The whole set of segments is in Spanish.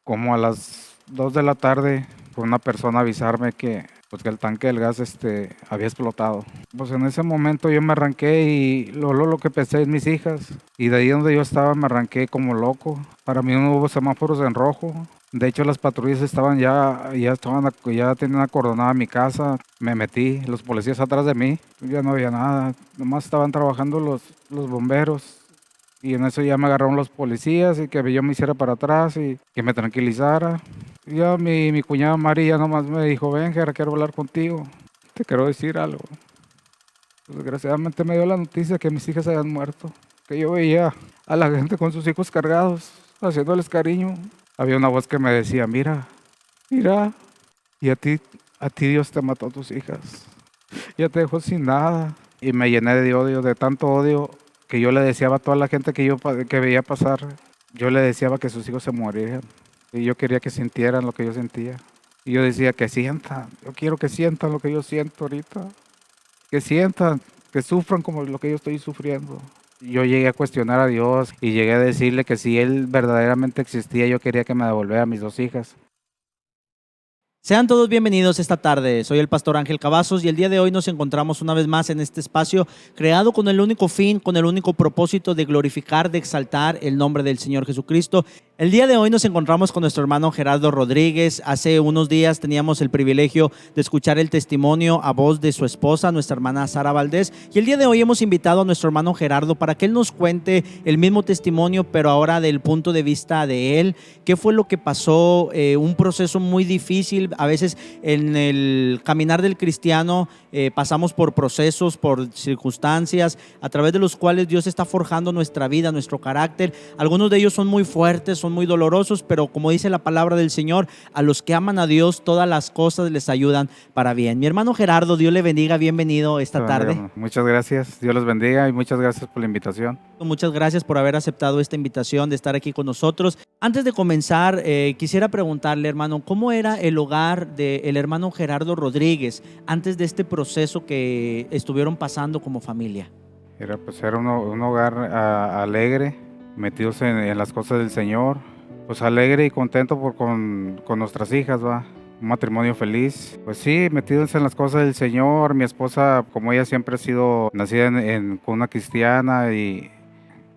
Como a las 2 de la tarde, fue una persona a avisarme que el tanque del gas había explotado. Pues en ese momento yo me arranqué y lo que pensé en mis hijas. Y de ahí donde yo estaba me arranqué como loco. Para mí no hubo semáforos en rojo. De hecho, las patrullas ya tenían acordonada mi casa. Me metí, los policías atrás de mí. Ya no había nada. Nomás estaban trabajando los bomberos. Y en eso ya me agarraron los policías y que yo me hiciera para atrás y que me tranquilizara. Y ya mi cuñada María nomás me dijo, ven, Gerard, quiero hablar contigo. Te quiero decir algo. Pues, desgraciadamente me dio la noticia que mis hijas habían muerto. Que yo veía a la gente con sus hijos cargados, haciéndoles cariño. Había una voz que me decía, mira, mira. Y a ti Dios te mató a tus hijas. Ya te dejó sin nada. Y me llené de odio, de tanto odio, que yo le deseaba a toda la gente que veía pasar, yo le deseaba que sus hijos se murieran. Y yo quería que sintieran lo que yo sentía. Y yo decía que sientan, yo quiero que sientan lo que yo siento ahorita. Que sientan, que sufran como lo que yo estoy sufriendo. Y yo llegué a cuestionar a Dios y llegué a decirle que si Él verdaderamente existía, yo quería que me devolviera a mis dos hijas. Sean todos bienvenidos esta tarde. Soy el pastor Ángel Cavazos y el día de hoy nos encontramos una vez más en este espacio creado con el único fin, con el único propósito de glorificar, de exaltar el nombre del Señor Jesucristo. El día de hoy nos encontramos con nuestro hermano Gerardo Rodríguez. Hace unos días teníamos el privilegio de escuchar el testimonio a voz de su esposa, nuestra hermana Sara Valdés. Y el día de hoy hemos invitado a nuestro hermano Gerardo para que él nos cuente el mismo testimonio, pero ahora del punto de vista de él. ¿Qué fue lo que pasó? Un proceso muy difícil. A veces en el caminar del cristiano pasamos por procesos, por circunstancias a través de los cuales Dios está forjando nuestra vida, nuestro carácter. Algunos de ellos son muy fuertes, son muy dolorosos, pero como dice la palabra del Señor, a los que aman a Dios todas las cosas les ayudan para bien. Mi hermano Gerardo, Dios le bendiga, bienvenido esta tarde. Muchas gracias, Dios los bendiga y muchas gracias por la invitación. Muchas gracias por haber aceptado esta invitación de estar aquí con nosotros. Antes de comenzar, quisiera preguntarle, hermano, ¿cómo era el hogar del hermano Gerardo Rodríguez antes de este proceso que estuvieron pasando como familia? Era un hogar alegre, metidos en las cosas del Señor, pues alegre y contento con nuestras hijas, ¿va? Un matrimonio feliz. Pues sí, metidos en las cosas del Señor. Mi esposa, como ella siempre ha sido nacida en cuna cristiana y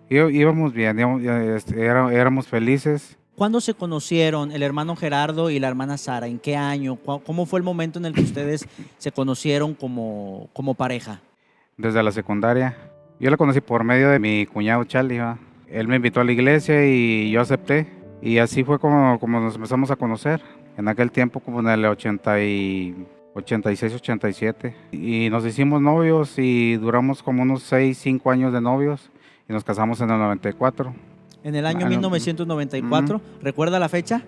íbamos bien, éramos felices. ¿Cuándo se conocieron el hermano Gerardo y la hermana Sara? ¿En qué año? ¿Cómo fue el momento en el que ustedes se conocieron como pareja? Desde la secundaria. Yo la conocí por medio de mi cuñado Charlie, ¿va? Él me invitó a la iglesia y yo acepté. Y así fue como nos empezamos a conocer. En aquel tiempo, como en el 86, 87. Y nos hicimos novios y duramos como unos 6, 5 años de novios. Y nos casamos en el 94. En el año 1994, ¿recuerda la fecha?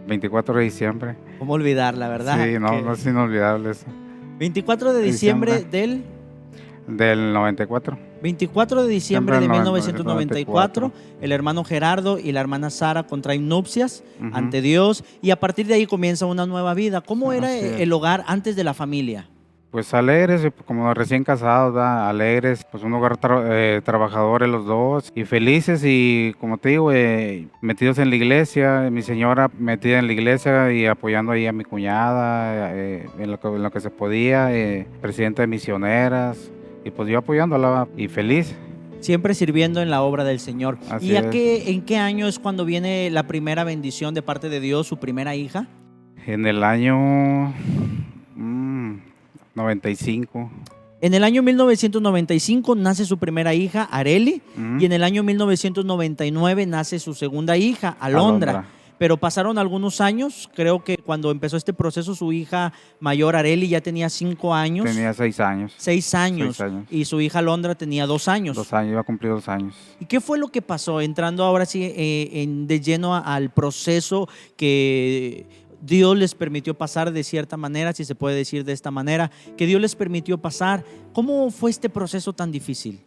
24 de diciembre. ¿Cómo olvidarla, verdad? Sí, no es inolvidable eso. 24 de diciembre del 94. 24 de diciembre de 1994, el hermano Gerardo y la hermana Sara contraen nupcias ante Dios y a partir de ahí comienza una nueva vida. ¿Cómo era el hogar antes de la familia? Pues alegres, como recién casados, ¿verdad? Alegres, pues un hogar trabajadores los dos y felices y como te digo, metidos en la iglesia, mi señora metida en la iglesia y apoyando ahí a mi cuñada en lo que se podía, presidenta de misioneras y pues yo apoyándola y feliz. Siempre sirviendo en la obra del Señor. Así ¿Y en qué año es cuando viene la primera bendición de parte de Dios, su primera hija? En el año 95. En el año 1995 nace su primera hija, Areli, y en el año 1999 nace su segunda hija, Alondra. Pero pasaron algunos años, creo que cuando empezó este proceso su hija mayor, Areli, ya tenía 5 años. Tenía 6 años. 6 años. Y su hija Alondra tenía 2 años. 2 años, iba a cumplir 2 años. ¿Y qué fue lo que pasó? Entrando ahora sí de lleno al proceso que Dios les permitió pasar de cierta manera, si se puede decir de esta manera, que Dios les permitió pasar. ¿Cómo fue este proceso tan difícil?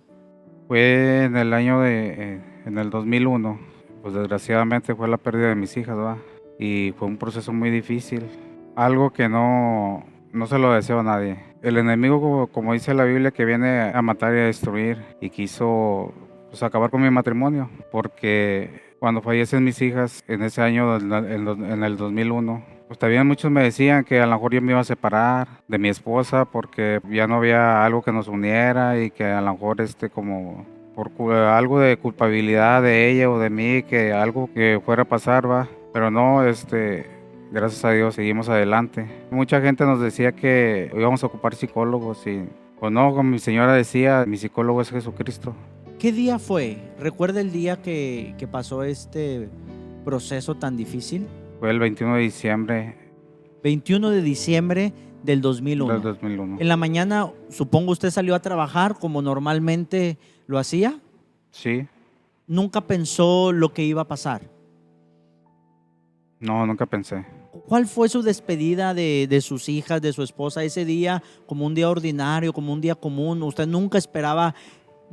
Fue en el año en el 2001, pues desgraciadamente fue la pérdida de mis hijas, ¿va? Y fue un proceso muy difícil, algo que no se lo deseo a nadie. El enemigo, como dice la Biblia, que viene a matar y a destruir y quiso pues acabar con mi matrimonio, porque Cuando fallecen mis hijas en ese año, en el 2001, pues también muchos me decían que a lo mejor yo me iba a separar de mi esposa porque ya no había algo que nos uniera y que a lo mejor como algo de culpabilidad de ella o de mí, que algo que fuera a pasar, va. Pero no, gracias a Dios seguimos adelante. Mucha gente nos decía que íbamos a ocupar psicólogos y pues no, como mi señora decía, mi psicólogo es Jesucristo. ¿Qué día fue? ¿Recuerda el día que pasó este proceso tan difícil? Fue el 21 de diciembre 21 de diciembre del del 2001. 2001. En la mañana, supongo usted salió a trabajar como normalmente lo hacía. Sí, Nunca pensó lo que iba a pasar. no, nunca pensé. ¿Cuál fue su despedida de sus hijas, de su esposa, ese día como un día ordinario, como un día común? ¿Usted nunca esperaba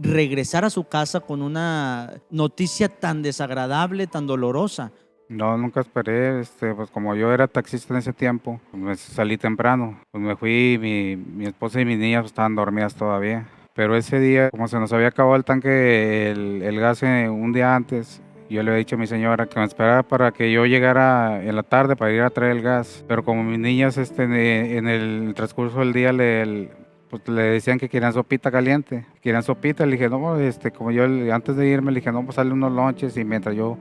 regresar a su casa con una noticia tan desagradable, tan dolorosa? No, nunca esperé, pues como yo era taxista en ese tiempo, pues me salí temprano, pues me fui, mi esposa y mis niñas estaban dormidas todavía. Pero ese día, como se nos había acabado el tanque, el gas un día antes, yo le había dicho a mi señora que me esperara para que yo llegara en la tarde para ir a traer el gas. Pero como mis niñas, en el transcurso del día pues le decían que querían sopita caliente, querían sopita, le dije, no, como yo antes de irme le dije, no, pues sale unos lonches y mientras yo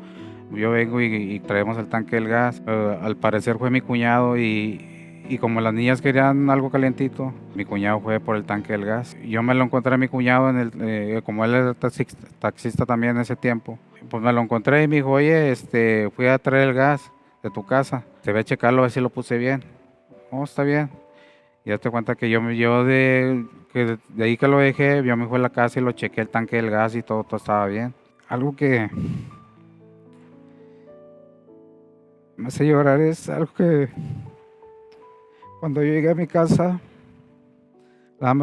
vengo y traemos el tanque del gas. Al parecer fue mi cuñado y como las niñas querían algo calientito, mi cuñado fue por el tanque del gas. Yo me lo encontré a mi cuñado, como él era taxista también en ese tiempo. Pues me lo encontré y me dijo, oye, fui a traer el gas de tu casa. Te voy a checarlo a ver si lo puse bien. Oh, está bien. Y date cuenta que que de ahí que lo dejé, yo me fui a la casa y lo chequé el tanque del gas y todo estaba bien. Algo que me hace llorar es algo que cuando yo llegué a mi casa, la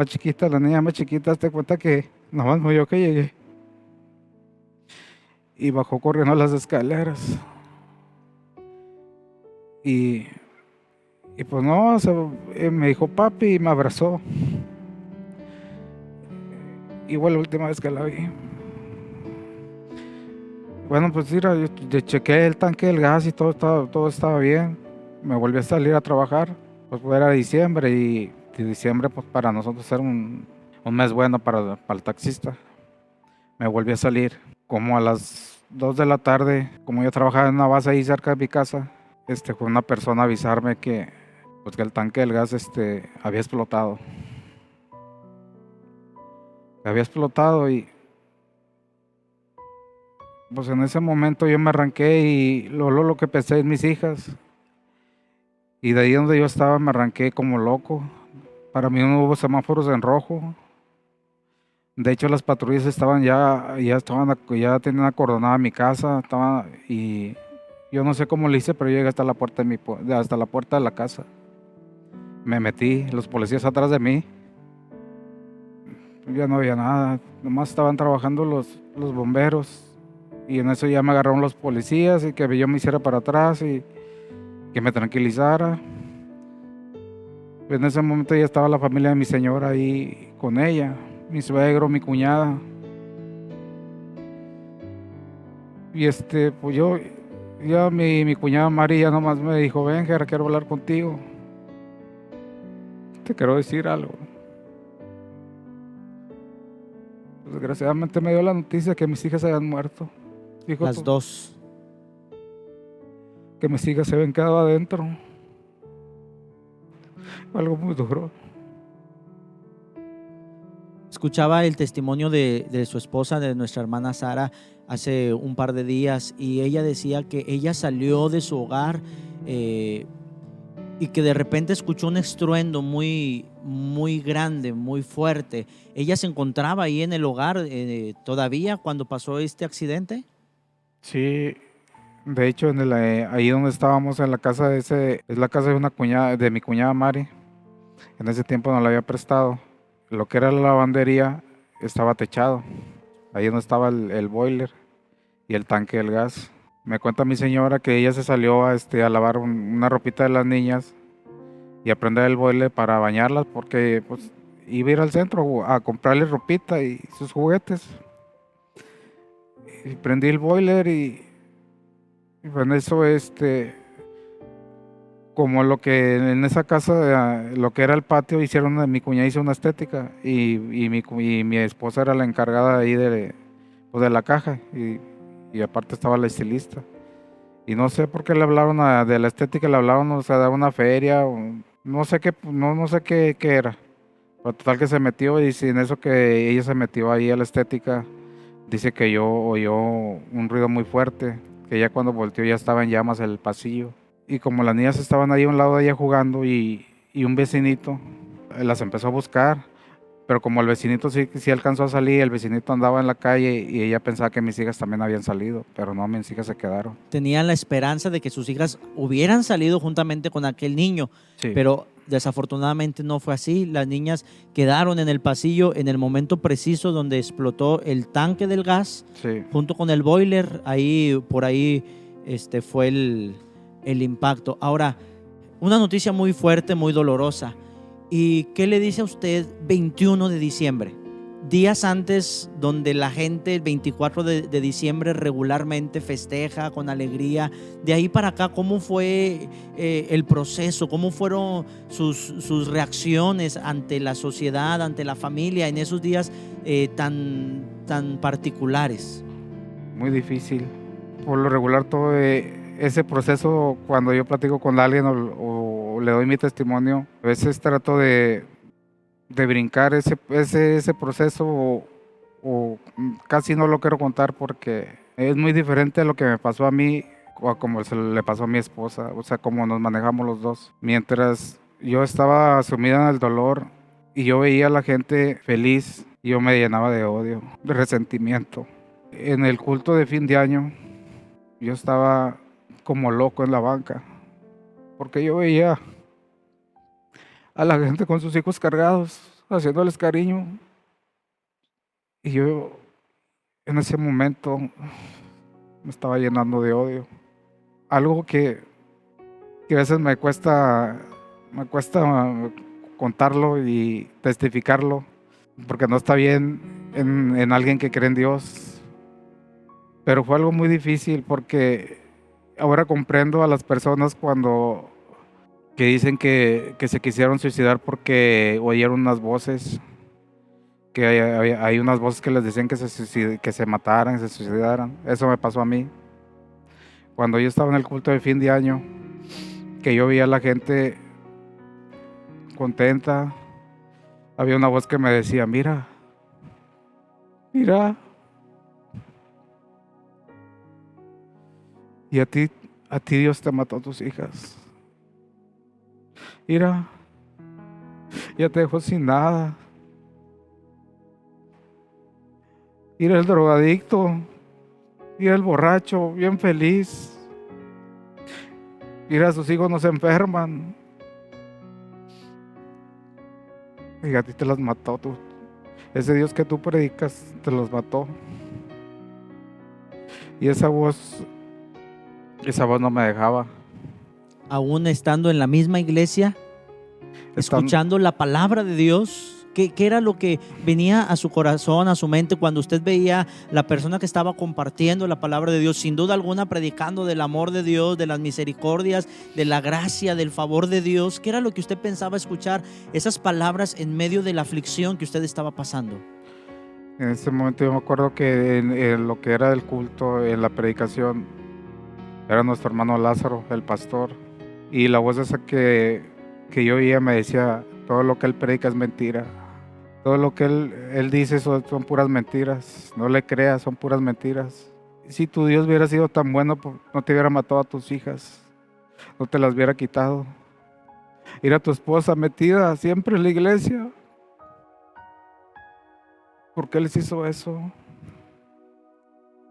niña más chiquita, te cuenta que nomás me vio que llegué y bajó corriendo las escaleras. Y, y pues no, me dijo papi y me abrazó. Igual la última vez que la vi. Bueno, pues mira, yo chequé el tanque del gas y todo estaba bien. Me volví a salir a trabajar, pues era diciembre y diciembre pues para nosotros era un mes bueno para el taxista. Me volví a salir como a las 2 de la tarde, como yo trabajaba en una base ahí cerca de mi casa, fue una persona a avisarme pues que el tanque del gas había explotado. Había explotado y pues en ese momento yo me arranqué y lo que pensé en mis hijas. Y de ahí donde yo estaba me arranqué como loco. Para mí no hubo semáforos en rojo. De hecho las patrullas ya tenían acordonada mi casa, y yo no sé cómo le hice, pero yo llegué hasta la puerta hasta la puerta de la casa. Me metí, los policías atrás de mí. Ya no había nada, nomás estaban trabajando los bomberos. Y en eso ya me agarraron los policías y que yo me hiciera para atrás y que me tranquilizara. En ese momento ya estaba la familia de mi señora ahí con ella, mi suegro, mi cuñada. Y pues mi cuñada María nomás me dijo, ven, Gerard, quiero hablar contigo. Te quiero decir algo. Pues, desgraciadamente me dio la noticia que mis hijas se habían muerto. Dijo Las dos. que mis hijas se habían quedado adentro. Fue algo muy duro. Escuchaba el testimonio de su esposa, de nuestra hermana Sara, hace un par de días, y ella decía que ella salió de su hogar y que de repente escuchó un estruendo muy, muy grande, muy fuerte. ¿Ella se encontraba ahí en el hogar todavía cuando pasó este accidente? Sí, de hecho, ahí donde estábamos en la casa es la casa de una cuñada, de mi cuñada Mari. En ese tiempo no la había prestado. Lo que era la lavandería estaba techado. Ahí donde estaba el boiler y el tanque del gas. Me cuenta mi señora que ella se salió a lavar una ropita de las niñas y a prender el boiler para bañarlas porque pues iba a ir al centro a comprarle ropita y sus juguetes. Y prendí el boiler y Y en eso, como lo que en esa casa, lo que era el patio, mi cuñada hizo una estética y mi esposa era la encargada ahí pues de la caja y aparte estaba la estilista. Y no sé por qué le hablaron de la estética, le hablaron, o sea, de una feria, o no sé qué, no sé qué era. Pero total que se metió y sin eso que ella se metió ahí a la estética, dice que yo oyó un ruido muy fuerte, que ya cuando volteó ya estaba en llamas el pasillo. Y como las niñas estaban ahí a un lado de ella jugando y un vecinito las empezó a buscar, pero como el vecinito sí alcanzó a salir, el vecinito andaba en la calle y ella pensaba que mis hijas también habían salido, pero no, mis hijas se quedaron. Tenían la esperanza de que sus hijas hubieran salido juntamente con aquel niño, Sí, pero desafortunadamente no fue así. Las niñas quedaron en el pasillo en el momento preciso donde explotó el tanque del gas sí. junto con el boiler. Ahí, por ahí, fue el impacto. Ahora, una noticia muy fuerte, muy dolorosa. ¿Y qué le dice a usted 21 de diciembre? Días antes donde la gente el 24 de diciembre regularmente festeja con alegría. De ahí para acá, ¿cómo fue el proceso? ¿Cómo fueron sus reacciones ante la sociedad, ante la familia en esos días tan particulares? Muy difícil. Por lo regular, todo ese proceso, cuando yo platico con alguien o le doy mi testimonio, a veces trato de brincar ese proceso o casi no lo quiero contar porque es muy diferente a lo que me pasó a mí o a como se le pasó a mi esposa, o sea, cómo nos manejamos los dos. Mientras yo estaba sumida en el dolor y yo veía a la gente feliz, yo me llenaba de odio, de resentimiento. En el culto de fin de año, yo estaba como loco en la banca, porque yo veía a la gente con sus hijos cargados, haciéndoles cariño, y yo en ese momento me estaba llenando de odio. Algo que a veces me cuesta contarlo y testificarlo, porque no está bien en alguien que cree en Dios, pero fue algo muy difícil porque ahora comprendo a las personas cuando que dicen que se quisieron suicidar porque oyeron unas voces, que hay unas voces que les decían que se mataran, que se suicidaran. Eso me pasó a mí. Cuando yo estaba en el culto de fin de año, que yo veía a la gente contenta, había una voz que me decía, mira, mira, y a ti Dios te mató a tus hijas. Mira, ya te dejó sin nada. Mira el drogadicto, mira el borracho, bien feliz. Mira, sus hijos no se enferman. Y a ti te las mató tú. Ese Dios que tú predicas te los mató. Y esa voz no me dejaba. Aún estando en la misma iglesia, Están, escuchando la palabra de Dios. ¿Qué era lo que venía a su corazón, a su mente cuando usted veía la persona que estaba compartiendo la palabra de Dios? Sin duda alguna predicando del amor de Dios, de las misericordias, de la gracia, del favor de Dios. ¿Qué era lo que usted pensaba escuchar esas palabras en medio de la aflicción que usted estaba pasando? en ese momento yo me acuerdo que en lo que era el culto, en la predicación, era nuestro hermano Lázaro, el pastor. Y la voz esa que yo oía me decía, todo lo que él predica es mentira. Todo lo que él dice son puras mentiras. No le creas, son puras mentiras. Si tu Dios hubiera sido tan bueno, pues, no te hubiera matado a tus hijas, no te las hubiera quitado. Ir a tu esposa metida siempre en la iglesia. ¿Por qué les hizo eso?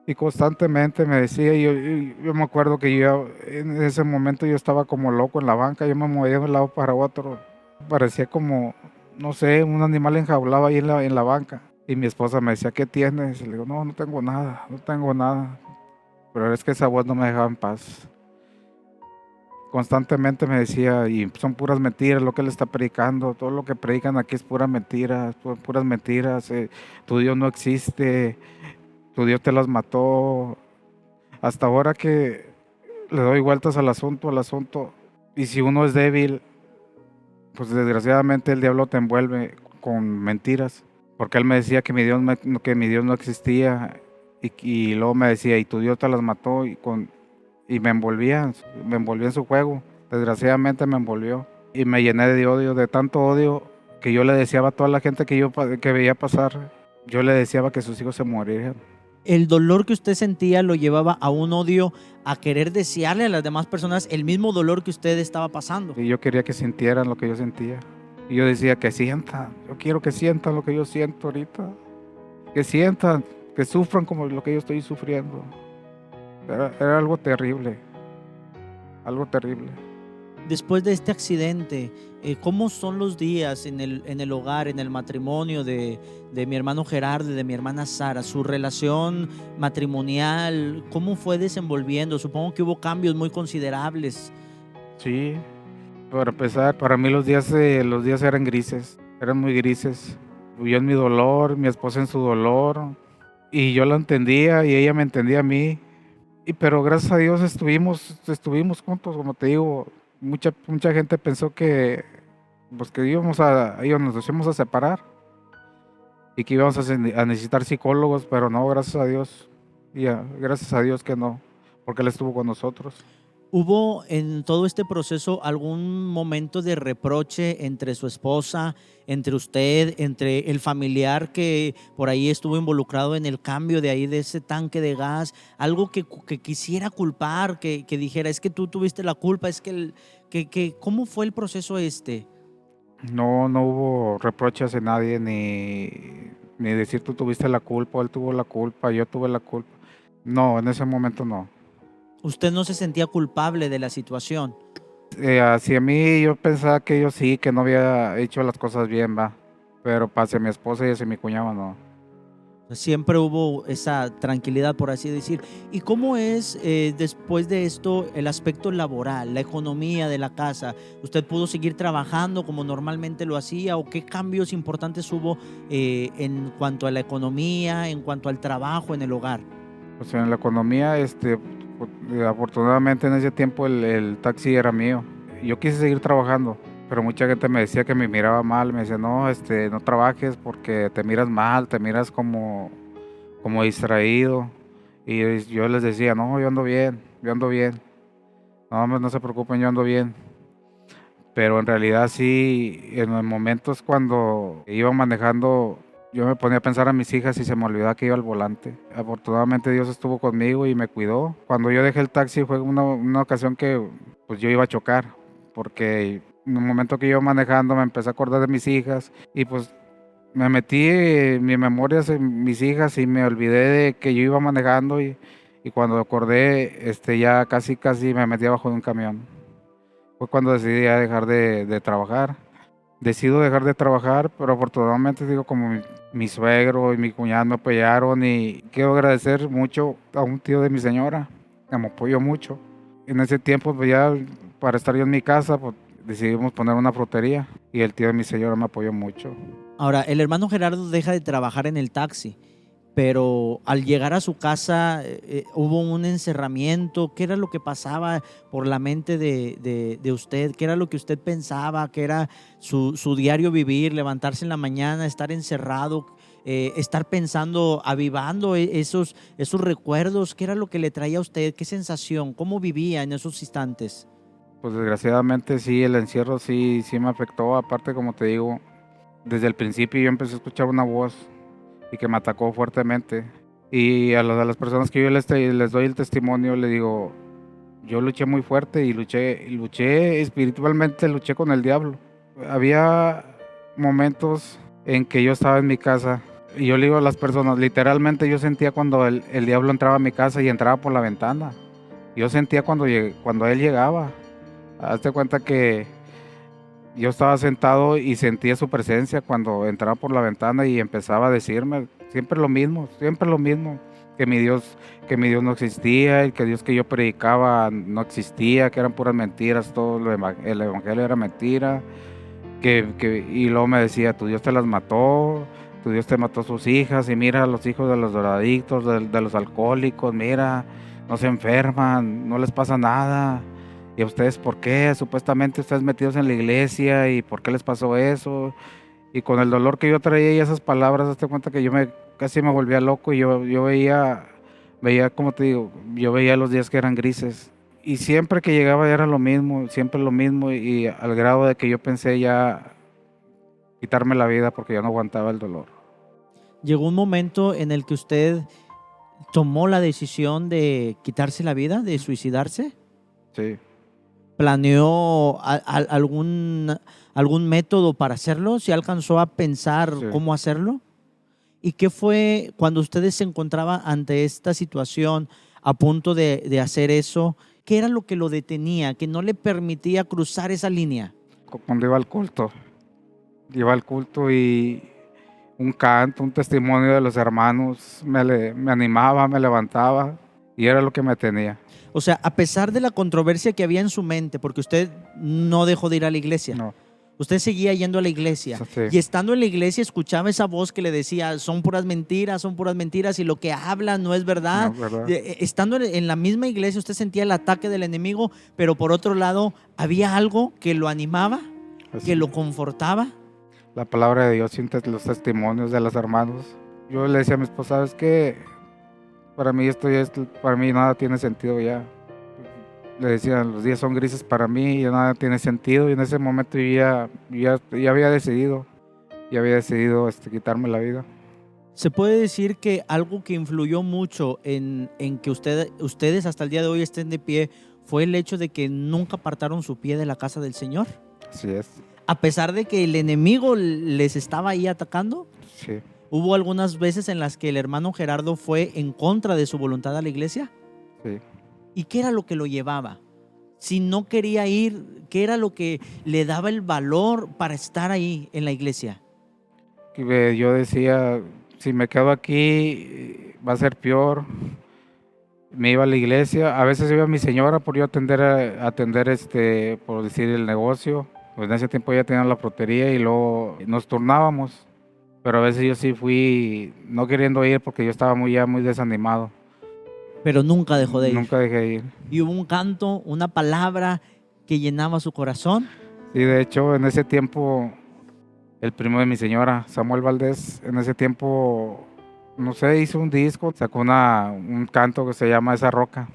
Y constantemente me decía, yo me acuerdo que yo en ese momento yo estaba como loco en la banca, yo me movía de un lado para otro. Parecía como, no sé, un animal enjaulado ahí en la banca. Y mi esposa me decía, ¿qué tienes? Y le digo, no, no tengo nada, no tengo nada. Pero es que esa voz no me dejaba en paz. Constantemente me decía, y son puras mentiras lo que él está predicando, todo lo que predican aquí es pura mentira, puras mentiras, tu Dios no existe, tu Dios te las mató. Hasta ahora le doy vueltas al asunto. Y si uno es débil, pues desgraciadamente el diablo te envuelve con mentiras. Porque él me decía que que mi Dios no existía. Y luego me decía, y tu Dios te las mató. Y me envolvía en su juego. Desgraciadamente me envolvió. Y me llené de odio, de tanto odio, que yo le deseaba a toda la gente que veía pasar. Yo le deseaba que sus hijos se murieran. El dolor que usted sentía lo llevaba a un odio, a querer desearle a las demás personas el mismo dolor que usted estaba pasando. Y yo quería que sintieran lo que yo sentía. Y yo decía que sientan. Yo quiero que sientan lo que yo siento ahorita. Que sientan, que sufran como lo que yo estoy sufriendo. Era algo terrible. Algo terrible. Después de este accidente, ¿cómo son los días en el hogar, en el matrimonio de mi hermano Gerardo y de mi hermana Sara? Su relación matrimonial, ¿cómo fue desenvolviendo? Supongo que hubo cambios muy considerables. Sí. Para empezar, para mí los días eran grises. Eran muy grises. Yo en mi dolor, mi esposa en su dolor. Y yo la entendía y ella me entendía a mí. Pero gracias a Dios estuvimos juntos, como te digo. Mucha gente pensó que, pues que nos íbamos a separar y que íbamos a necesitar psicólogos, pero no, gracias a Dios. Gracias a Dios que no, porque Él estuvo con nosotros. ¿Hubo en todo este proceso algún momento de reproche entre su esposa, entre usted, entre el familiar que por ahí estuvo involucrado en el cambio de ahí de ese tanque de gas? Algo que quisiera culpar, que dijera, es que tú tuviste la culpa, es ¿cómo fue el proceso este? No, no hubo reproches en nadie, ni decir tú tuviste la culpa, él tuvo la culpa, yo tuve la culpa. No, en ese momento no. ¿Usted no se sentía culpable de la situación? Hacia mí yo pensaba que yo sí, que no había hecho las cosas bien, va. Pero hacia mi esposa y hacia mi cuñado no. Siempre hubo esa tranquilidad, por así decir. ¿Y cómo es después de esto el aspecto laboral, la economía de la casa? ¿Usted pudo seguir trabajando como normalmente lo hacía o qué cambios importantes hubo en cuanto a la economía, en cuanto al trabajo en el hogar? Pues en la economía, afortunadamente en ese tiempo el taxi era mío. Yo quise seguir trabajando, pero mucha gente me decía que me miraba mal, me decía, no, no trabajes porque te miras mal, te miras como distraído. Y yo les decía, no, yo ando bien, yo ando bien. No, hombre, no se preocupen, yo ando bien. Pero en realidad sí, en los momentos cuando iba manejando, yo me ponía a pensar a mis hijas y se me olvidaba que iba al volante. Afortunadamente Dios estuvo conmigo y me cuidó. Cuando yo dejé el taxi fue una ocasión que pues yo iba a chocar, porque en un momento que iba manejando me empecé a acordar de mis hijas y pues me metí en mi memoria en mis hijas y me olvidé de que yo iba manejando y cuando acordé, ya casi me metí abajo de un camión. Fue cuando decidí ya dejar de trabajar. Decido dejar de trabajar, pero afortunadamente digo, como mi suegro y mi cuñado me apoyaron y quiero agradecer mucho a un tío de mi señora, que me apoyó mucho. En ese tiempo, pues ya para estar yo en mi casa, pues decidimos poner una frutería y el tío de mi señora me apoyó mucho. Ahora, el hermano Gerardo deja de trabajar en el taxi, pero al llegar a su casa hubo un encerramiento. ¿Qué era lo que pasaba por la mente de usted? ¿Qué era lo que usted pensaba? ¿Qué era su diario vivir? Levantarse en la mañana, estar encerrado, estar pensando, avivando esos recuerdos. ¿Qué era lo que le traía a usted? ¿Qué sensación? ¿Cómo vivía en esos instantes? Pues desgraciadamente sí, el encierro sí me afectó. Aparte, como te digo, desde el principio yo empecé a escuchar una voz y que me atacó fuertemente. Y a las personas que yo les doy el testimonio, le digo, yo luché muy fuerte y luché espiritualmente, luché con el diablo. Había momentos en que yo estaba en mi casa y yo le digo a las personas, literalmente yo sentía cuando el diablo entraba a mi casa y entraba por la ventana. Yo sentía cuando él llegaba. Hazte cuenta que yo estaba sentado y sentía su presencia cuando entraba por la ventana y empezaba a decirme siempre lo mismo, que mi Dios no existía, y que Dios que yo predicaba no existía, que eran puras mentiras, el evangelio era mentira, y luego me decía, tu Dios te las mató, tu Dios te mató a sus hijas, y mira a los hijos de los drogadictos, de los alcohólicos, mira, no se enferman, no les pasa nada. ¿Y a ustedes por qué? Supuestamente ustedes metidos en la iglesia, ¿y por qué les pasó eso? Y con el dolor que yo traía y esas palabras, hazte cuenta que casi me volvía loco y yo veía, como te digo, yo veía los días que eran grises. Y siempre que llegaba era lo mismo, siempre lo mismo, y al grado de que yo pensé ya quitarme la vida porque ya no aguantaba el dolor. ¿Llegó un momento en el que usted tomó la decisión de quitarse la vida, de suicidarse? Sí, ¿Planeó algún método para hacerlo? ¿Se alcanzó a pensar sí. cómo hacerlo? ¿Y qué fue cuando ustedes se encontraban ante esta situación a punto de hacer eso? ¿Qué era lo que lo detenía, que no le permitía cruzar esa línea? Cuando iba al culto y un canto, un testimonio de los hermanos me animaba, me levantaba y era lo que me tenía. O sea, a pesar de la controversia que había en su mente, porque usted no dejó de ir a la iglesia, No, usted seguía yendo a la iglesia sí, y estando en la iglesia escuchaba esa voz que le decía, son puras mentiras y lo que hablan no es verdad. no, ¿verdad? Estando en la misma iglesia usted sentía el ataque del enemigo, pero por otro lado había algo que lo animaba, Así, que lo confortaba. la palabra de Dios, los testimonios de los hermanos. Yo le decía a mi esposa, ¿sabes qué? Para mí nada tiene sentido ya. Le decía, los días son grises para mí, ya nada tiene sentido. Y en ese momento ya había decidido, quitarme la vida. Se puede decir que algo que influyó mucho en que ustedes hasta el día de hoy estén de pie fue el hecho de que nunca apartaron su pie de la casa del Señor. Así es, A pesar de que el enemigo les estaba ahí atacando, sí, hubo algunas veces en las que el hermano Gerardo fue en contra de su voluntad a la iglesia. sí. ¿Y qué era lo que lo llevaba? Si no quería ir, ¿qué era lo que le daba el valor para estar ahí en la iglesia? Yo decía, si me quedo aquí va a ser peor. Me iba a la iglesia, a veces iba mi señora por yo atender por decir el negocio. Pues en ese tiempo ya tenía la frutería y luego nos turnábamos. Pero a veces yo sí fui no queriendo ir porque yo estaba ya muy desanimado. Pero nunca dejó de ir. Nunca dejé de ir. Y hubo un canto, una palabra que llenaba su corazón. Y de hecho en ese tiempo el primo de mi señora, Samuel Valdés, en ese tiempo, no sé, hizo un disco, sacó un canto que se llama Esa Roca,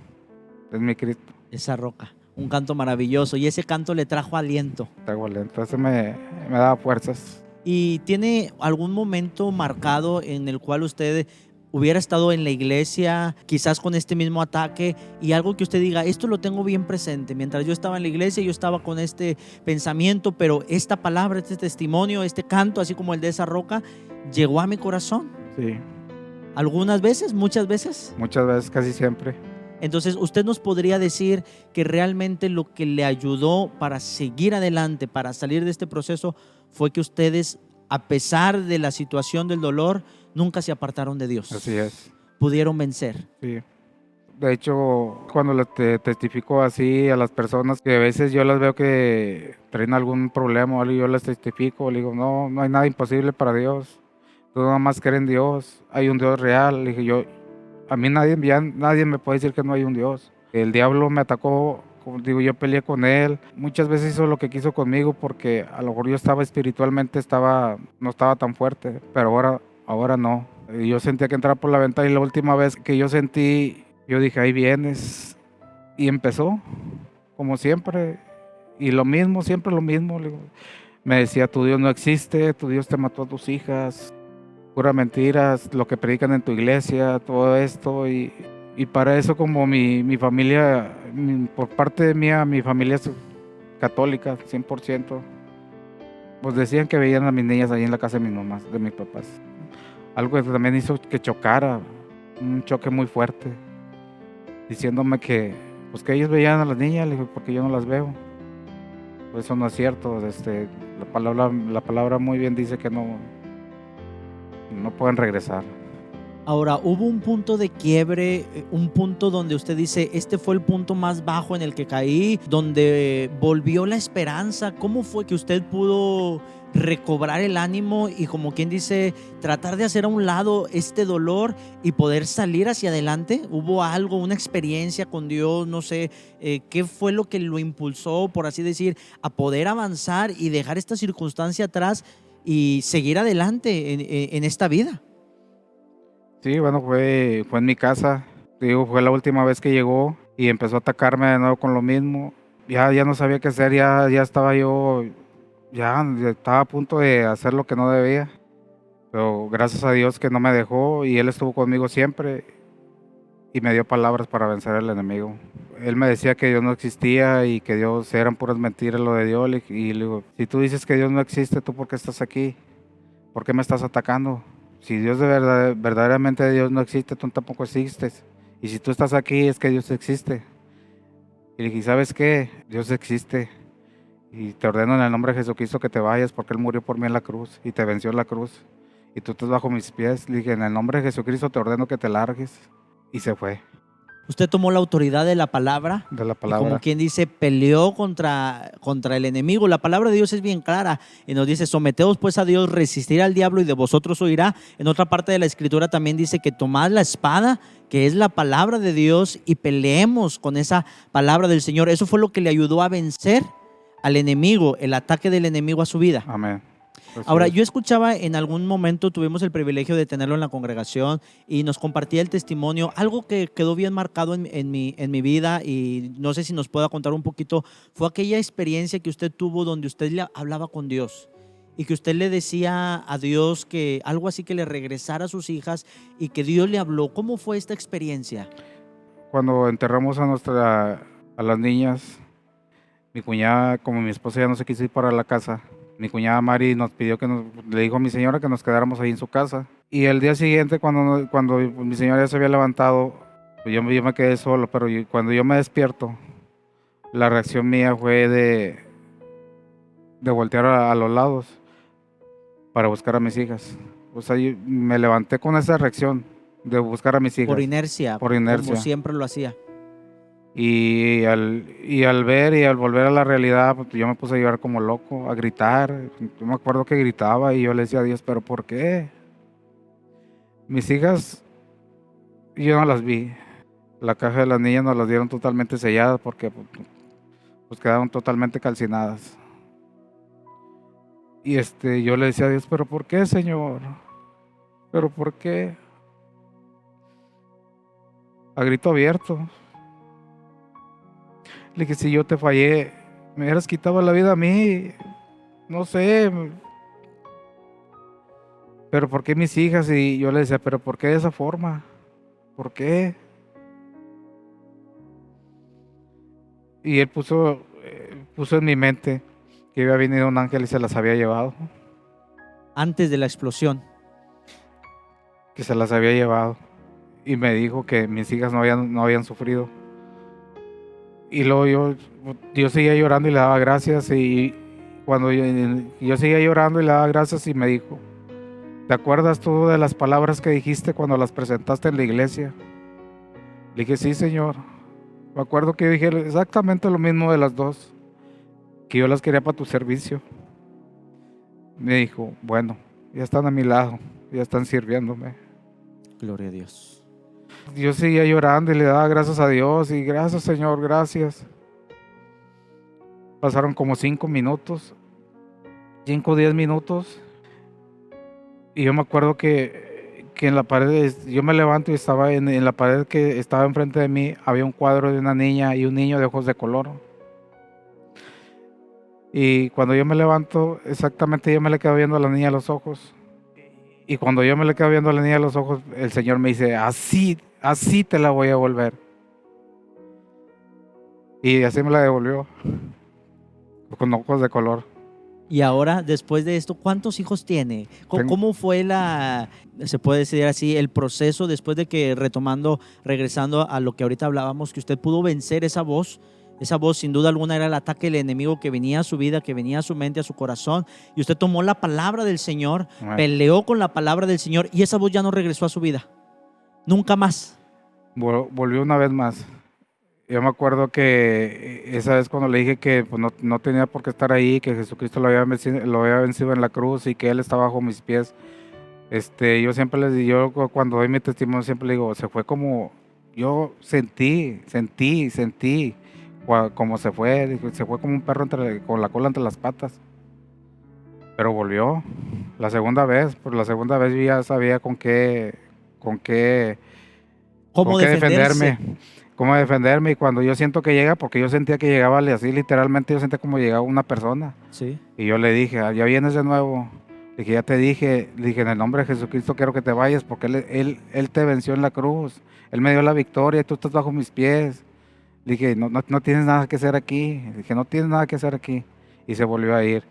es mi Cristo. Esa roca, un canto maravilloso. Y ese canto le trajo aliento. Está violento, ese me daba fuerzas. ¿Y tiene algún momento marcado en el cual usted hubiera estado en la iglesia, quizás con este mismo ataque, y algo que usted diga, esto lo tengo bien presente? Mientras yo estaba en la iglesia, yo estaba con este pensamiento, pero esta palabra, este testimonio, este canto, así como el de esa roca, llegó a mi corazón. Sí, Algunas veces, muchas veces. muchas veces, casi siempre. Entonces, usted nos podría decir que realmente lo que le ayudó para seguir adelante, para salir de este proceso, fue que ustedes, a pesar de la situación del dolor, nunca se apartaron de Dios. Así es, Pudieron vencer. sí. De hecho, cuando testifico así a las personas, que a veces yo las veo que traen algún problema o algo, yo les testifico, le digo, no, no hay nada imposible para Dios. Tú nada más crees en Dios, hay un Dios real. Le dije, a mí nadie me puede decir que no hay un Dios. El diablo me atacó, como digo, yo peleé con él. Muchas veces hizo lo que quiso conmigo porque a lo mejor yo estaba espiritualmente, no estaba tan fuerte, pero ahora no. Y yo sentía que entraba por la ventana y la última vez que yo sentí, yo dije, ahí vienes. Y empezó, como siempre, y lo mismo, siempre lo mismo. Le digo, me decía, tu Dios no existe, tu Dios te mató a tus hijas, puras mentiras, lo que predican en tu iglesia, todo esto. Y para eso, como mi familia, por parte mía, mi familia es católica, 100%, pues decían que veían a mis niñas ahí en la casa de mis mamás, de mis papás. Algo que también hizo que chocara, un choque muy fuerte, diciéndome pues que ellos veían a las niñas, le digo, porque yo no las veo. Pues eso no es cierto. La palabra muy bien dice que no pueden regresar. Ahora, ¿hubo un punto de quiebre, un punto donde usted dice, este fue el punto más bajo en el que caí, donde volvió la esperanza? ¿Cómo fue que usted pudo recobrar el ánimo y, como quien dice, tratar de hacer a un lado este dolor y poder salir hacia adelante? ¿Hubo algo, una experiencia con Dios? No sé, ¿qué fue lo que lo impulsó, por así decir, a poder avanzar y dejar esta circunstancia atrás y seguir adelante en esta vida? Sí, bueno, fue en mi casa. Digo, fue la última vez que llegó y empezó a atacarme de nuevo con lo mismo. Ya no sabía qué hacer, ya estaba yo, ya estaba a punto de hacer lo que no debía. Pero gracias a Dios que no me dejó y Él estuvo conmigo siempre y me dio palabras para vencer al enemigo. Él me decía que Dios no existía y que Dios eran puras mentiras lo de Dios. Y le digo, si tú dices que Dios no existe, ¿tú por qué estás aquí? ¿Por qué me estás atacando? Si Dios de verdad, verdaderamente Dios no existe, tú tampoco existes. Y si tú estás aquí es que Dios existe. Y le dije, ¿sabes qué? Dios existe. Y te ordeno en el nombre de Jesucristo que te vayas porque Él murió por mí en la cruz y te venció en la cruz. Y tú estás bajo mis pies. Le dije, en el nombre de Jesucristo te ordeno que te largues. Y se fue Usted tomó la autoridad de la palabra de la y, como palabra. quien dice, peleó contra el enemigo. La palabra de Dios es bien clara y nos dice, someteos pues a Dios, resistir al diablo y de vosotros huirá. En otra parte de la escritura también dice que tomad la espada, que es la palabra de Dios, y peleemos con esa palabra del Señor. Eso fue lo que le ayudó a vencer al enemigo, el ataque del enemigo a su vida. Amén. Así Ahora, es. yo escuchaba en algún momento, tuvimos el privilegio de tenerlo en la congregación y nos compartía el testimonio, algo que quedó bien marcado en mi vida, y no sé si nos pueda contar un poquito. Fue aquella experiencia que usted tuvo donde usted le hablaba con Dios y que usted le decía a Dios que algo así, que le regresara a sus hijas, y que Dios le habló. ¿Cómo fue esta experiencia? Cuando enterramos a las niñas, mi cuñada, como mi esposa ya no se quiso ir para la casa, mi cuñada Mari nos pidió le dijo a mi señora que nos quedáramos ahí en su casa. Y el día siguiente, cuando mi señora ya se había levantado, pues yo me quedé solo, pero cuando yo me despierto, la reacción mía fue de voltear a los lados para buscar a mis hijas. O sea, yo me levanté con esa reacción de buscar a mis hijas. Por inercia, Por inercia. como siempre lo hacía. Y al ver y al volver a la realidad, pues yo me puse a llorar como loco, a gritar. Yo me acuerdo que gritaba y yo le decía a Dios, ¿pero por qué? Mis hijas, yo no las vi. La caja de las niñas nos las dieron totalmente selladas porque pues quedaron totalmente calcinadas. Y yo le decía a Dios, ¿pero por qué, Señor? ¿Pero por qué? A grito abierto. Le dije, si yo te fallé, me hubieras quitado la vida a mí, no sé, pero ¿por qué mis hijas? Y yo le decía, pero ¿por qué de esa forma? ¿Por qué? Y él puso en mi mente que había venido un ángel y se las había llevado, Antes de la explosión. que se las había llevado. Y me dijo que mis hijas no habían sufrido. Y luego yo seguía llorando y le daba gracias. Y cuando yo seguía llorando y le daba gracias, y me dijo, ¿te acuerdas tú de las palabras que dijiste cuando las presentaste en la iglesia? Le dije, sí, Señor. Me acuerdo que dije exactamente lo mismo de las dos, que yo las quería para tu servicio. Me dijo, bueno, ya están a mi lado, ya están sirviéndome. Gloria a Dios. Yo seguía llorando y le daba gracias a Dios y gracias, Señor, gracias. Pasaron como 5 minutos, 5 o 10 minutos, y yo me acuerdo que en la pared, yo me levanto y estaba en la pared que estaba enfrente de mí, había un cuadro de una niña y un niño de ojos de color. Y cuando yo me levanto, exactamente yo me le quedo viendo a la niña a los ojos. Y cuando yo me le quedo viendo a la niña a los ojos, el Señor me dice, así te la voy a devolver. Y así me la devolvió, con ojos de color. Y ahora, después de esto, ¿cuántos hijos tiene? ¿Cómo fue se puede decir así, el proceso después de que, regresando a lo que ahorita hablábamos, que usted pudo vencer esa voz? Esa voz, sin duda alguna, era el ataque del enemigo que venía a su vida, que venía a su mente, a su corazón. Y usted tomó la palabra del Señor, Amén. peleó con la palabra del Señor, y esa voz ya no regresó a su vida. Nunca más. Volvió una vez más. Yo me acuerdo que esa vez cuando le dije que pues, no tenía por qué estar ahí, que Jesucristo lo había vencido en la cruz y que Él estaba bajo mis pies. Yo siempre les digo, cuando doy mi testimonio, siempre le digo, se fue como, yo sentí como se fue como un perro con la cola entre las patas, pero volvió. La segunda vez yo ya sabía con qué, con ¿Cómo qué defenderse? defenderme, cómo defenderme, y cuando yo siento que llega, porque yo sentía que llegaba así, literalmente yo sentía como llegaba una persona. Sí. Y yo le dije, ya vienes de nuevo. Le dije, ya te dije, le dije, en el nombre de Jesucristo quiero que te vayas porque él te venció en la cruz. Él me dio la victoria y tú estás bajo mis pies. Le dije, no tienes nada que hacer aquí. Le dije, no tienes nada que hacer aquí. Y se volvió a ir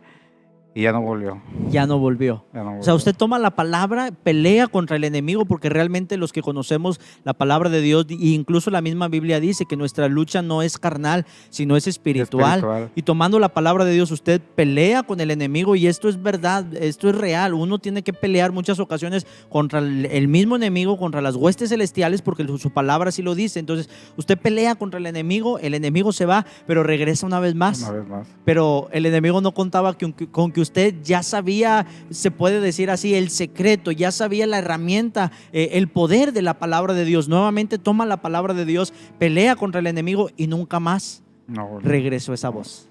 y ya no volvió. Ya no volvió. Ya no O sea, volvió. usted toma la palabra, pelea contra el enemigo, porque realmente los que conocemos la palabra de Dios, e incluso la misma Biblia dice que nuestra lucha no es carnal, sino es espiritual. Espiritual. Y tomando la palabra de Dios, usted pelea con el enemigo, y esto es verdad, esto es real. Uno tiene que pelear muchas ocasiones contra el mismo enemigo, contra las huestes celestiales, porque su palabra sí lo dice. Entonces, usted pelea contra el enemigo se va, pero regresa una vez Una más. vez más. Pero el enemigo no contaba con que usted ya sabía, se puede decir así, el secreto, ya sabía la herramienta, el poder de la palabra de Dios. Nuevamente toma la palabra de Dios, pelea contra el enemigo y nunca más No volvió. regresó esa voz.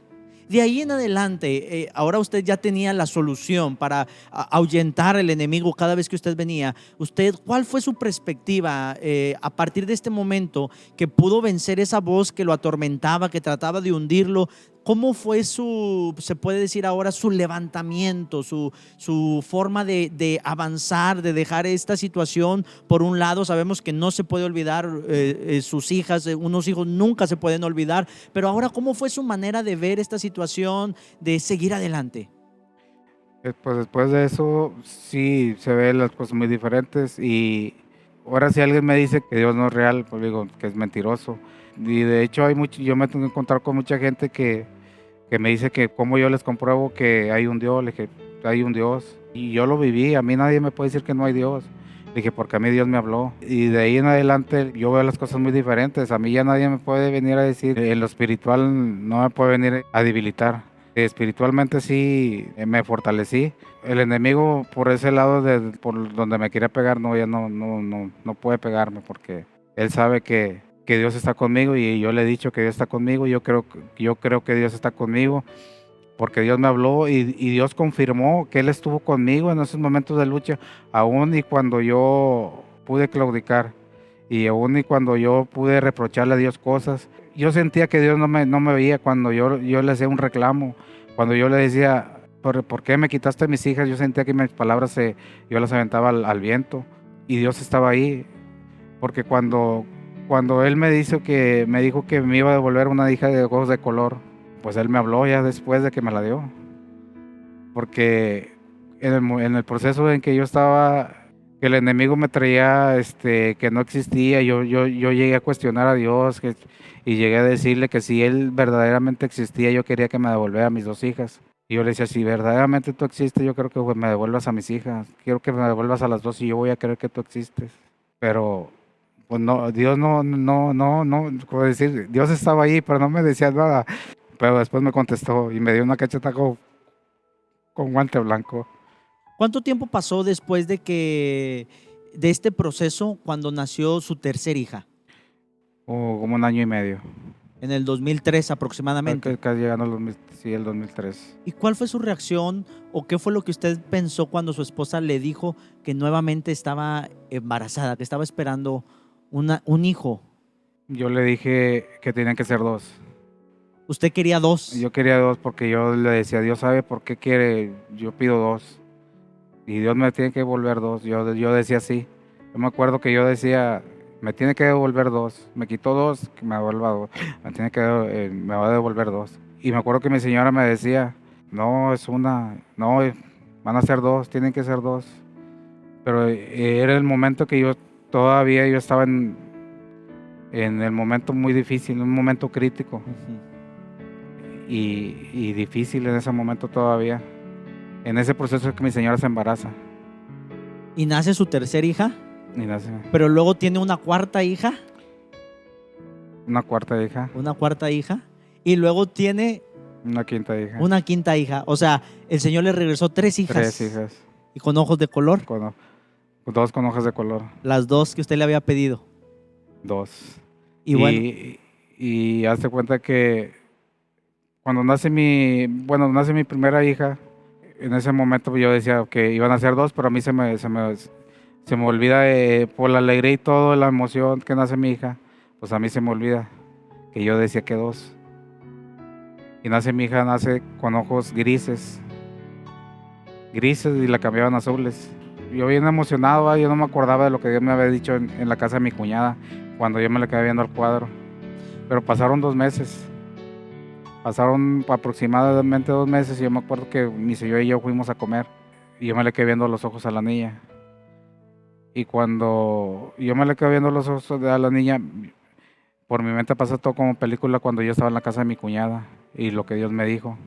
De ahí en adelante, ahora usted ya tenía la solución para ahuyentar al enemigo cada vez que usted venía. Usted, ¿cuál fue su perspectiva a partir de este momento que pudo vencer esa voz que lo atormentaba, que trataba de hundirlo? ¿Cómo fue se puede decir ahora, su levantamiento, su forma de avanzar, de dejar esta situación por un lado? Sabemos que no se puede olvidar sus hijas, unos hijos nunca se pueden olvidar, pero ahora, ¿cómo fue su manera de ver esta situación, de seguir adelante? Pues después de eso, sí se ven las cosas muy diferentes. Y ahora si alguien me dice que Dios no es real, pues digo que es mentiroso. Y de hecho yo me tengo que encontrar con mucha gente que me dice que cómo yo les compruebo que hay un Dios. Le dije, hay un Dios. Y yo lo viví, a mí nadie me puede decir que no hay Dios. Le dije, porque a mí Dios me habló. Y de ahí en adelante yo veo las cosas muy diferentes. A mí ya nadie me puede venir a decir, en lo espiritual no me puede venir a debilitar. Espiritualmente sí me fortalecí. El enemigo por ese lado por donde me quería pegar, no, ya no puede pegarme porque él sabe que Dios está conmigo, y yo le he dicho que Dios está conmigo. Yo creo que Dios está conmigo porque Dios me habló, y Dios confirmó que Él estuvo conmigo en esos momentos de lucha, aún y cuando yo pude claudicar, y aún y cuando yo pude reprocharle a Dios cosas. Yo sentía que Dios no me veía cuando yo le hacía un reclamo, cuando yo le decía, ¿por qué me quitaste mis hijas? Yo sentía que mis palabras yo las aventaba al viento, y Dios estaba ahí, porque cuando Él me dijo que me iba a devolver una hija de ojos de color, pues Él me habló ya después de que me la dio, porque en el proceso en que yo estaba, que el enemigo me traía que no existía, yo llegué a cuestionar a Dios, y llegué a decirle que si Él verdaderamente existía, yo quería que me devolviera a mis dos hijas. Y yo le decía, si verdaderamente tú existes, yo creo que me devuelvas a mis hijas, quiero que me devuelvas a las dos, y yo voy a creer que tú existes. Pero pues no, Dios no, como decir, Dios estaba ahí, pero no me decía nada. Pero después me contestó y me dio una cacheta con guante blanco. ¿Cuánto tiempo pasó después de este proceso cuando nació su tercer hija? O como un año y medio. En el 2003 aproximadamente. Casi llegando al 2000, sí, el 2003. ¿Y cuál fue su reacción o qué fue lo que usted pensó cuando su esposa le dijo que nuevamente estaba embarazada, que estaba esperando un hijo? Yo le dije que tenían que ser dos. Usted quería dos. Yo quería dos porque yo le decía, Dios sabe por qué quiere, yo pido dos. Y Dios me tiene que devolver dos. Yo decía así. Yo me acuerdo que yo decía, me tiene que devolver dos. Me quitó dos, que me devuelva dos. Me va a devolver dos. Y me acuerdo que mi señora me decía, no, es una, no, van a ser dos, tienen que ser dos. Pero era el momento que yo estaba en el momento muy difícil, un momento crítico. Y difícil en ese momento todavía. En ese proceso es que mi señora se embaraza. ¿Y nace su tercer hija? Y nace pero luego tiene una cuarta hija, una cuarta hija, y luego tiene una quinta hija, una quinta hija. O sea, el Señor le regresó 3 hijas. 3 hijas, Y con ojos de color, dos con hojas de color, las 2 que usted le había pedido. 2. Y bueno, Y hazte cuenta que cuando nace mi primera hija, en ese momento yo decía que iban a ser 2, pero a mí se me olvida por la alegría y todo, la emoción que nace mi hija, pues a mí se me olvida que yo decía que 2. Y nace mi hija, nace con ojos grises y la cambiaban a azules. Yo bien emocionado, yo no me acordaba de lo que Dios me había dicho en la casa de mi cuñada, cuando yo me le quedé viendo al cuadro. Pero pasaron 2 meses. Pasaron aproximadamente 2 meses y yo me acuerdo que mi señor y yo fuimos a comer y yo me le quedé viendo los ojos a la niña. Y cuando yo me le quedé viendo los ojos a la niña, por mi mente pasó todo como película cuando yo estaba en la casa de mi cuñada y lo que Dios me dijo,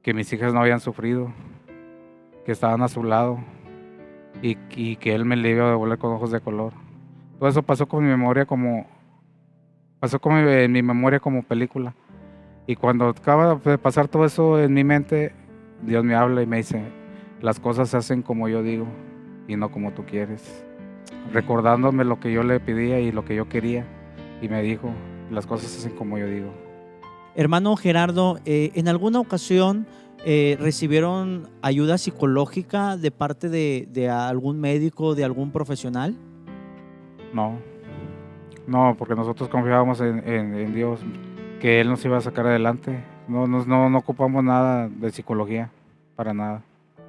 que mis hijas no habían sufrido, que estaban a su lado y que Él me le iba a devolver con ojos de color. Todo eso pasó con mi memoria en mi memoria como película. Y cuando acaba de pasar todo eso en mi mente, Dios me habla y me dice, las cosas se hacen como yo digo y no como tú quieres. Recordándome lo que yo le pedía y lo que yo quería. Y me dijo, las cosas se hacen como yo digo. hermano Gerardo, ¿en alguna ocasión recibieron ayuda psicológica de parte de algún médico, de algún profesional? No, porque nosotros confiábamos en Dios, que Él nos iba a sacar adelante. No ocupamos nada de psicología, para nada.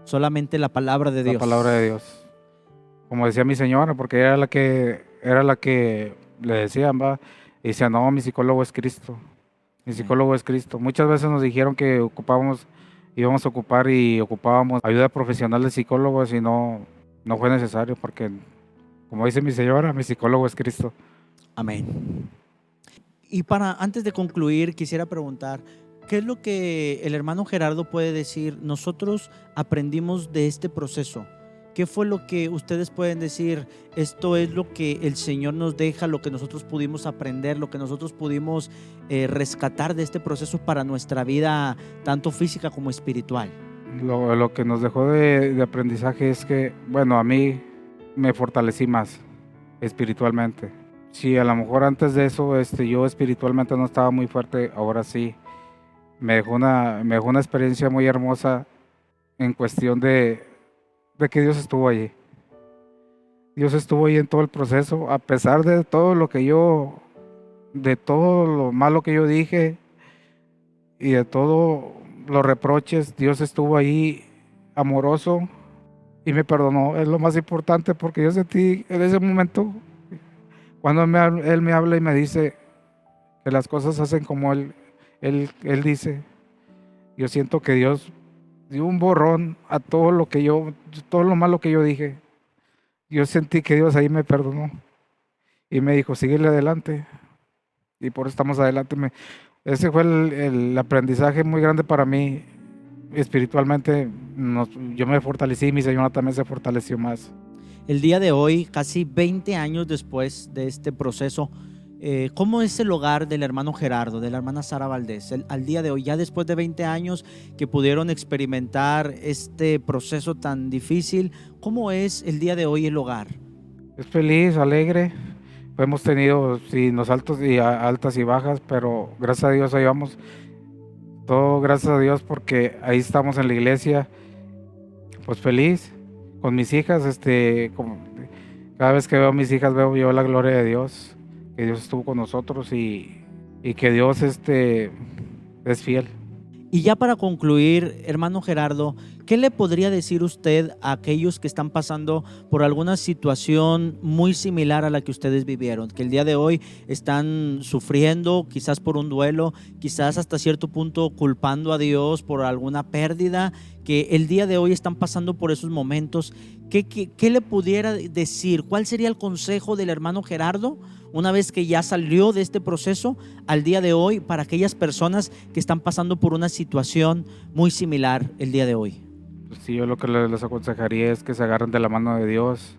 Solamente la palabra de Dios. La palabra de Dios. Como decía mi señora, porque era la que le decían, va, y decía, no, mi psicólogo es Cristo. Mi psicólogo es Cristo. Muchas veces nos dijeron que íbamos a ocupar y ocupábamos ayuda profesional de psicólogos y no fue necesario porque, como dice mi señora, mi psicólogo es Cristo. Amén. Y antes de concluir, quisiera preguntar, ¿qué es lo que el hermano Gerardo puede decir? Nosotros aprendimos de este proceso. ¿Qué fue lo que ustedes pueden decir? Esto es lo que el Señor nos deja, lo que nosotros pudimos aprender, lo que nosotros pudimos rescatar de este proceso para nuestra vida, tanto física como espiritual. Lo que nos dejó de aprendizaje es que, bueno, a mí me fortalecí más espiritualmente. Sí, a lo mejor antes de eso yo espiritualmente no estaba muy fuerte, ahora sí. Me dejó una experiencia muy hermosa en cuestión de que Dios estuvo allí. Dios estuvo ahí en todo el proceso, a pesar de todo lo malo que yo dije y de todos los reproches, Dios estuvo ahí amoroso y me perdonó. Es lo más importante porque yo sentí en ese momento, cuando Él me habla y me dice que las cosas se hacen como Él dice, yo siento que Dios dio un borrón a todo lo malo que yo dije. Yo sentí que Dios ahí me perdonó y me dijo, síguele adelante. Y por eso estamos adelante. Ese fue el aprendizaje muy grande para mí. Espiritualmente, yo me fortalecí y mi señora también se fortaleció más. El día de hoy, casi 20 años después de este proceso, ¿cómo es el hogar del hermano Gerardo, de la hermana Sara Valdés? Al día de hoy, ya después de 20 años que pudieron experimentar este proceso tan difícil, ¿cómo es el día de hoy el hogar? Es feliz, alegre. Hemos tenido altas y bajas, pero gracias a Dios ahí vamos. Todo gracias a Dios porque ahí estamos en la iglesia, pues feliz con mis hijas. Cada vez que veo a mis hijas veo yo la gloria de Dios, que Dios estuvo con nosotros y que Dios es fiel. Y ya para concluir, hermano Gerardo, ¿qué le podría decir usted a aquellos que están pasando por alguna situación muy similar a la que ustedes vivieron? Que el día de hoy están sufriendo, quizás por un duelo, quizás hasta cierto punto culpando a Dios por alguna pérdida, que el día de hoy están pasando por esos momentos. ¿Qué le pudiera decir? ¿Cuál sería el consejo del hermano Gerardo una vez que ya salió de este proceso al día de hoy para aquellas personas que están pasando por una situación muy similar el día de hoy? Pues sí, yo lo que les aconsejaría es que se agarren de la mano de Dios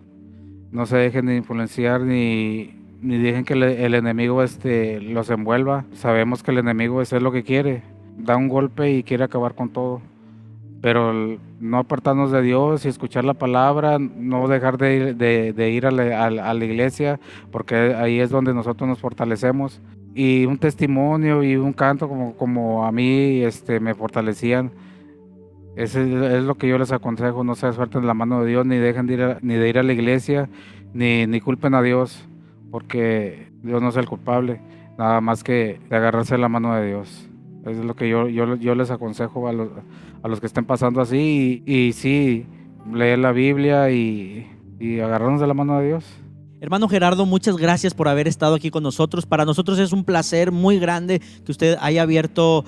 No se dejen de influenciar ni dejen que el enemigo los envuelva. Sabemos que el enemigo es lo que quiere. Da un golpe y quiere acabar con todo. Pero no apartarnos de Dios y escuchar la palabra, no dejar de ir a la iglesia, porque ahí es donde nosotros nos fortalecemos. Y un testimonio y un canto como a mí me fortalecían. Es lo que yo les aconsejo: no se suelten la mano de Dios, ni dejen de ir a la iglesia, ni culpen a Dios, porque Dios no es el culpable, nada más que de agarrarse la mano de Dios. Eso es lo que yo les aconsejo a los que estén pasando así, y sí, leer la Biblia y agarrarnos de la mano de Dios. Hermano Gerardo, muchas gracias por haber estado aquí con nosotros. Para nosotros es un placer muy grande que usted haya abierto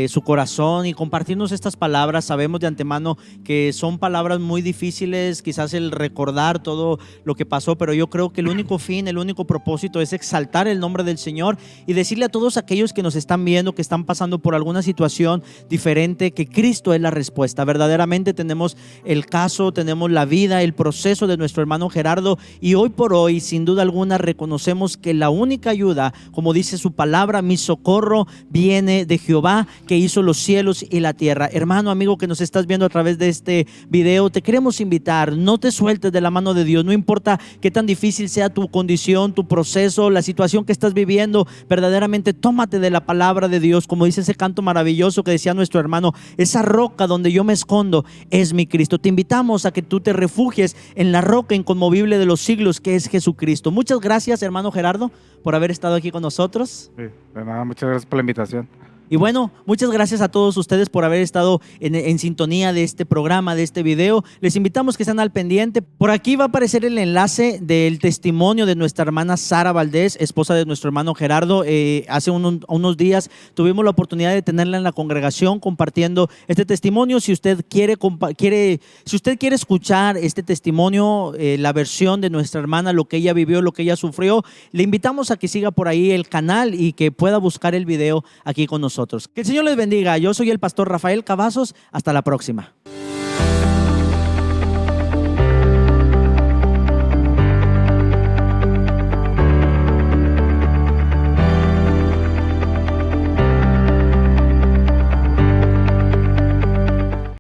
su corazón y compartirnos estas palabras. Sabemos de antemano que son palabras muy difíciles, quizás el recordar todo lo que pasó, pero yo creo que el único fin, el único propósito es exaltar el nombre del Señor y decirle a todos aquellos que nos están viendo, que están pasando por alguna situación diferente, que Cristo es la respuesta. Verdaderamente tenemos el caso, tenemos la vida, el proceso de nuestro hermano Gerardo, y hoy por hoy, sin duda alguna, reconocemos que la única ayuda, como dice su palabra, mi socorro viene de Jehová, que hizo los cielos y la tierra. Hermano, amigo que nos estás viendo a través de este video, te queremos invitar: no te sueltes de la mano de Dios. No importa qué tan difícil sea tu condición, tu proceso, la situación que estás viviendo, verdaderamente tómate de la palabra de Dios. Como dice ese canto maravilloso que decía nuestro hermano: esa roca donde yo me escondo es mi Cristo. Te invitamos a que tú te refugies en la roca inconmovible de los siglos, que es Jesucristo. Muchas gracias, hermano Gerardo, por haber estado aquí con nosotros. Sí, de nada, muchas gracias por la invitación. Y bueno, muchas gracias a todos ustedes por haber estado en sintonía de este programa, de este video. Les invitamos que estén al pendiente. Por aquí va a aparecer el enlace del testimonio de nuestra hermana Sara Valdés, esposa de nuestro hermano Gerardo. Hace unos días tuvimos la oportunidad de tenerla en la congregación compartiendo este testimonio. Si usted quiere escuchar este testimonio, la versión de nuestra hermana, lo que ella vivió, lo que ella sufrió, le invitamos a que siga por ahí el canal y que pueda buscar el video aquí con nosotros. Que el Señor les bendiga. Yo soy el pastor Rafael Cavazos. Hasta la próxima.